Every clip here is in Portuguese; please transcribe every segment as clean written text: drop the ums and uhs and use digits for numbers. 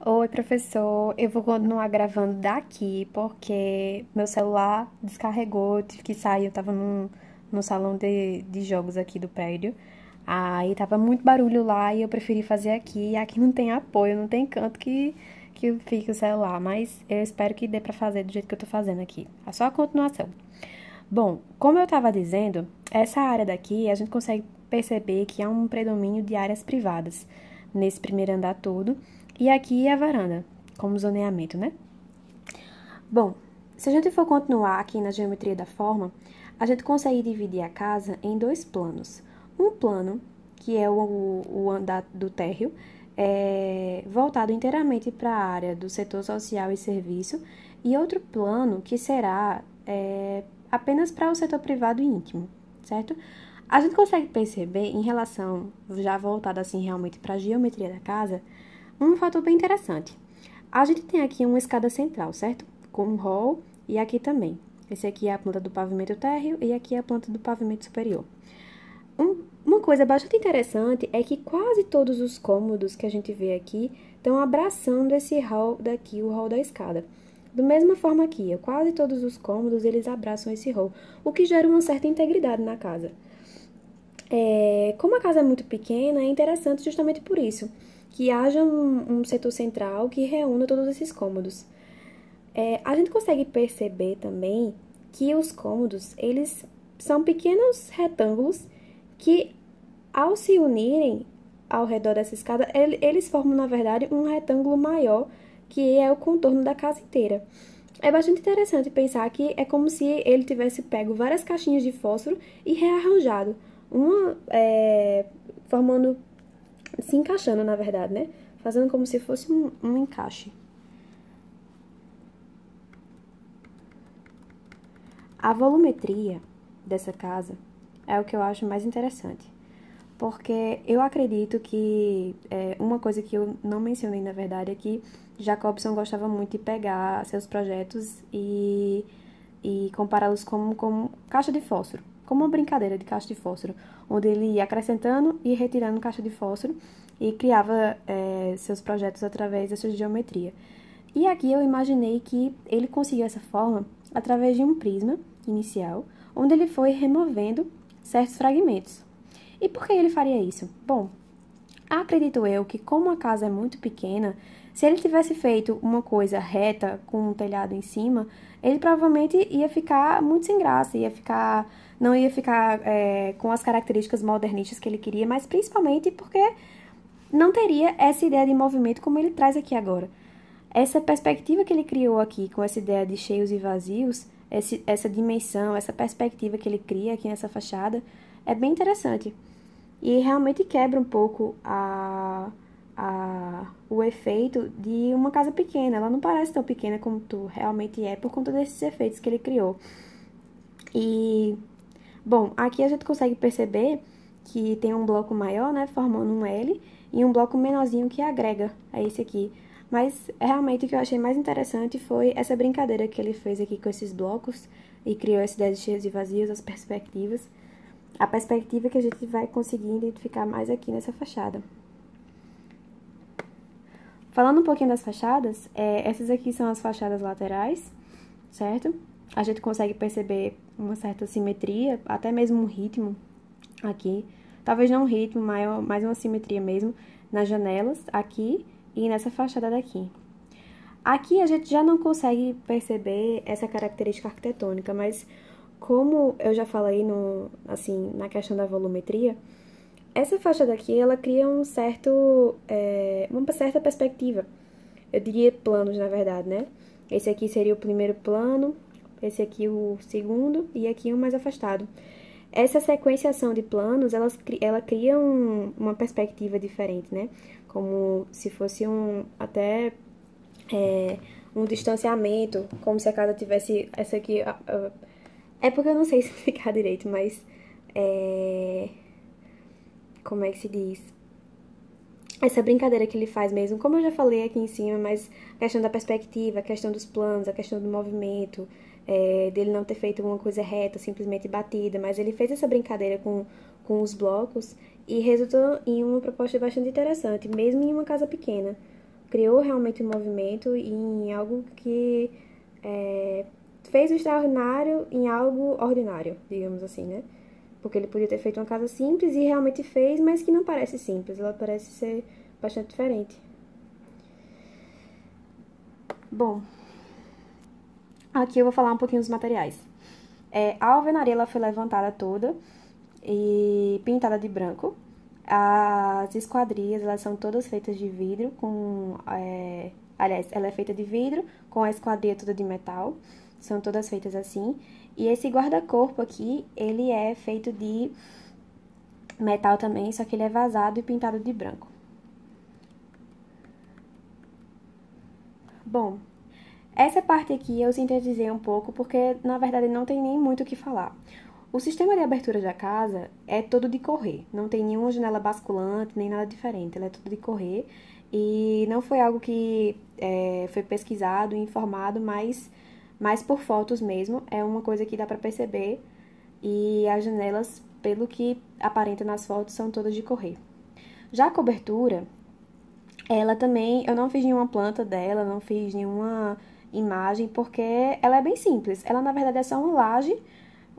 Oi, professor. Eu vou continuar gravando daqui porque meu celular descarregou, eu tive que sair. Eu tava no salão de jogos aqui do prédio. Aí tava muito barulho lá e eu preferi fazer aqui. Aqui não tem apoio, não tem canto que fique o celular, mas eu espero que dê pra fazer do jeito que eu tô fazendo aqui. É só a continuação. Bom, como eu tava dizendo, essa área daqui a gente consegue perceber que há um predomínio de áreas privadas nesse primeiro andar todo. E aqui é a varanda, como zoneamento, né? Bom, se a gente for continuar aqui na geometria da forma, a gente consegue dividir a casa em dois planos. Um plano, que é o andar do térreo, voltado inteiramente para a área do setor social e serviço, e outro plano que será apenas para o setor privado e íntimo, certo? A gente consegue perceber, em relação, já voltado assim realmente para a geometria da casa, um fator bem interessante. A gente tem aqui uma escada central, certo? Com um hall e aqui também. Esse aqui é a planta do pavimento térreo e aqui é a planta do pavimento superior. Uma coisa bastante interessante é que quase todos os cômodos que a gente vê aqui estão abraçando esse hall daqui, o hall da escada. Da mesma forma aqui, quase todos os cômodos eles abraçam esse hall, o que gera uma certa integridade na casa. Como a casa é muito pequena, é interessante justamente por isso, que haja um setor central que reúna todos esses cômodos. A gente consegue perceber também que os cômodos, eles são pequenos retângulos que, ao se unirem ao redor dessa escada, eles formam, na verdade, um retângulo maior, que é o contorno da casa inteira. É bastante interessante pensar que é como se ele tivesse pego várias caixinhas de fósforo e rearranjado, formando, se encaixando, na verdade, né? Fazendo como se fosse um encaixe. A volumetria dessa casa é o que eu acho mais interessante, porque eu acredito que uma coisa que eu não mencionei na verdade é que Jacobson gostava muito de pegar seus projetos e compará-los como caixa de fósforo, como uma brincadeira de caixa de fósforo, onde ele ia acrescentando e retirando caixa de fósforo e criava seus projetos através dessa geometria. E aqui eu imaginei que ele conseguiu essa forma através de um prisma inicial, onde ele foi removendo certos fragmentos. E por que ele faria isso? Bom, acredito eu que como a casa é muito pequena, se ele tivesse feito uma coisa reta com um telhado em cima, ele provavelmente ia ficar muito sem graça, não ia ficar com as características modernistas que ele queria, mas principalmente porque não teria essa ideia de movimento como ele traz aqui agora. Essa perspectiva que ele criou aqui, com essa ideia de cheios e vazios, essa dimensão, essa perspectiva que ele cria aqui nessa fachada, é bem interessante. E realmente quebra um pouco o efeito de uma casa pequena. Ela não parece tão pequena como tu realmente é, por conta desses efeitos que ele criou. E, bom, aqui a gente consegue perceber que tem um bloco maior, né, formando um L, e um bloco menorzinho que agrega a esse aqui. Mas realmente o que eu achei mais interessante foi essa brincadeira que ele fez aqui com esses blocos e criou essa ideia de cheios e vazios, as perspectivas. A perspectiva que a gente vai conseguir identificar mais aqui nessa fachada. Falando um pouquinho das fachadas, essas aqui são as fachadas laterais, certo? A gente consegue perceber uma certa simetria, até mesmo um ritmo aqui. Talvez não um ritmo, mas uma simetria mesmo nas janelas aqui e nessa fachada daqui. Aqui a gente já não consegue perceber essa característica arquitetônica, mas como eu já falei na questão da volumetria, essa fachada aqui, ela cria uma certa perspectiva. Eu diria planos, na verdade, né? Esse aqui seria o primeiro plano, esse aqui o segundo e aqui o mais afastado. Essa sequenciação de planos, ela cria uma perspectiva diferente, né? Como se fosse um distanciamento, como se a casa tivesse essa aqui. É porque eu não sei explicar direito, mas como é que se diz? Essa brincadeira que ele faz mesmo, como eu já falei aqui em cima, mas a questão da perspectiva, a questão dos planos, a questão do movimento, dele não ter feito uma coisa reta, simplesmente batida, mas ele fez essa brincadeira com os blocos e resultou em uma proposta bastante interessante, mesmo em uma casa pequena. criou realmente um movimento em algo que fez o extraordinário em algo ordinário, digamos assim, né? Porque ele podia ter feito uma casa simples e realmente fez, mas que não parece simples, ela parece ser bastante diferente. Bom, aqui eu vou falar um pouquinho dos materiais. A alvenaria ela foi levantada toda e pintada de branco. As esquadrias elas são todas feitas de vidro, aliás, ela é feita de vidro com a esquadria toda de metal. São todas feitas assim. E esse guarda-corpo aqui, ele é feito de metal também, só que ele é vazado e pintado de branco. Bom, essa parte aqui eu sintetizei um pouco porque, na verdade, não tem nem muito o que falar. O sistema de abertura da casa é todo de correr, não tem nenhuma janela basculante, nem nada diferente, ela é tudo de correr e não foi algo que foi pesquisado e informado, mas por fotos mesmo, é uma coisa que dá pra perceber e as janelas, pelo que aparenta nas fotos, são todas de correr. Já a cobertura, ela também, eu não fiz nenhuma planta dela, não fiz nenhuma imagem, porque ela é bem simples. Ela, na verdade, é só uma laje,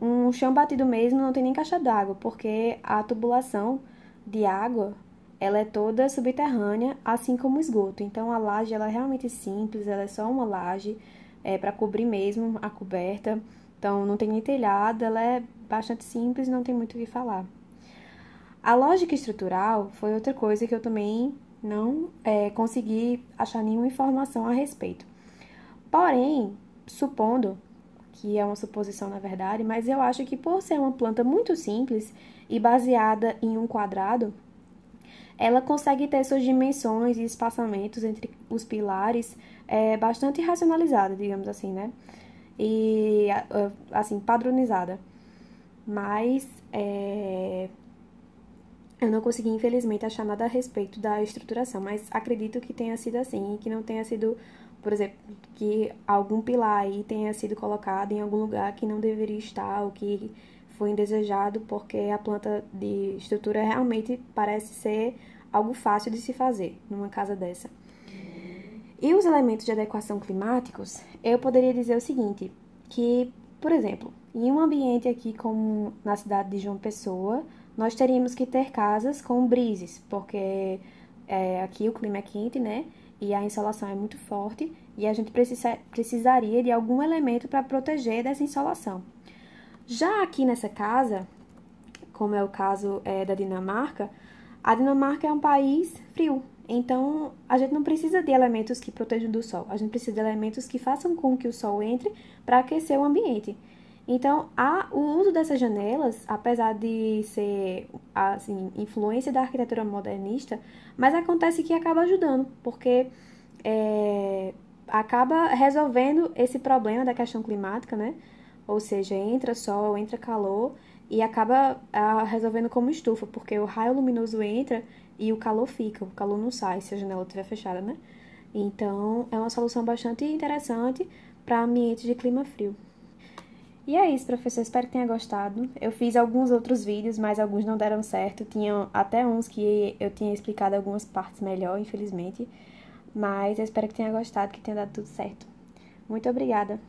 um chão batido mesmo, não tem nem caixa d'água, porque a tubulação de água, ela é toda subterrânea, assim como o esgoto. Então, a laje, ela é realmente simples, ela é só uma laje, para cobrir mesmo a coberta. Então, não tem nem telhado, ela é bastante simples, não tem muito o que falar. A lógica estrutural foi outra coisa que eu também não consegui achar nenhuma informação a respeito. Porém, supondo, que é uma suposição na verdade, mas eu acho que por ser uma planta muito simples e baseada em um quadrado, ela consegue ter suas dimensões e espaçamentos entre os pilares bastante racionalizada, digamos assim, né? E, assim, padronizada. Mas eu não consegui, infelizmente, achar nada a respeito da estruturação, mas acredito que tenha sido assim, que não tenha sido, por exemplo, que algum pilar aí tenha sido colocado em algum lugar que não deveria estar, ou que foi indesejado, porque a planta de estrutura realmente parece ser algo fácil de se fazer numa casa dessa. E os elementos de adequação climáticos, eu poderia dizer o seguinte, que, por exemplo, em um ambiente aqui como na cidade de João Pessoa, nós teríamos que ter casas com brises, porque aqui o clima é quente, né? E a insolação é muito forte e a gente precisaria de algum elemento para proteger dessa insolação. Já aqui nessa casa, como é o caso da Dinamarca, a Dinamarca é um país frio. Então, a gente não precisa de elementos que protejam do sol. A gente precisa de elementos que façam com que o sol entre para aquecer o ambiente. Então, o uso dessas janelas, apesar de ser, assim, influência da arquitetura modernista, mas acontece que acaba ajudando, porque acaba resolvendo esse problema da questão climática, né? Ou seja, entra sol, entra calor e acaba resolvendo como estufa, porque o raio luminoso entra e o calor fica, o calor não sai se a janela estiver fechada, né? Então, é uma solução bastante interessante para ambientes de clima frio. E é isso, professor. Espero que tenha gostado. Eu fiz alguns outros vídeos, mas alguns não deram certo. Tinham até uns que eu tinha explicado algumas partes melhor, infelizmente. Mas eu espero que tenha gostado, que tenha dado tudo certo. Muito obrigada.